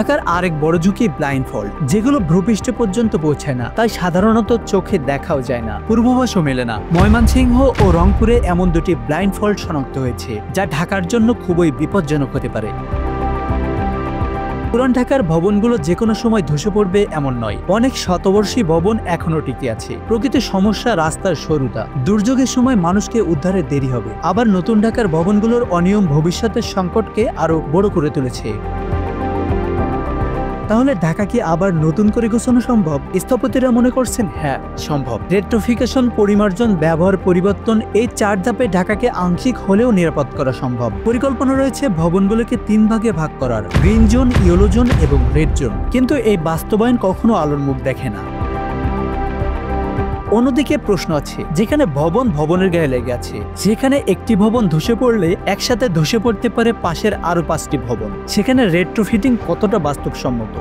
ঢাকার আরেক বড় ঝুঁকি ব্লাইন্ড ফল্ট, যেগুলো ভূপৃষ্ঠ পর্যন্ত পৌঁছায় না, তাই সাধারণত চোখে দেখাও যায় না, পূর্বাভাসও মেলে না। ময়মনসিংহ ও রংপুরে এমন দুটি ব্লাইন্ড ফল্ট শনাক্ত হয়েছে, যা ঢাকার জন্য খুবই বিপজ্জনক হতে পারে। পুরান ঢাকার ভবনগুলো যে কোনো সময় ধসে পড়বে এমন নয়। অনেক শতবর্ষী ভবন এখনো টিকে আছে। প্রকৃত সমস্যা রাস্তার সরুতা, দুর্যোগের সময় মানুষকে উদ্ধারে দেরি হবে। আবার নতুন ঢাকার ভবনগুলোর অনিয়ম ভবিষ্যতের সংকটকে আরো বড় করে তুলেছে। তাহলে ঢাকা কি আবার নতুন করে গোছানো সম্ভব? স্থপতিরা মনে করছেন হ্যাঁ, সম্ভব। রেট্রোফিকেশন, পরিমার্জন, ব্যবহার পরিবর্তন, এই 4 ধাপে ঢাকাকে আংশিক হলেও নিরাপদ করা সম্ভব। পরিকল্পনা রয়েছে ভবনগুলোকে 3 ভাগে ভাগ করার: গ্রিন জোন, ইয়েলো জোন এবং রেড জোন। কিন্তু এই বাস্তবায়ন কখনো আলোর মুখ দেখে না। অন্যদিকে প্রশ্ন আছে, যেখানে ভবন ভবনের গায়ে লেগে আছে, যেখানে একটি ভবন ধসে পড়লে একসাথে ধসে পড়তে পারে পাশের আরো 5টি ভবন, সেখানে রেট্রোফিটিং কতটা বাস্তবসম্মত?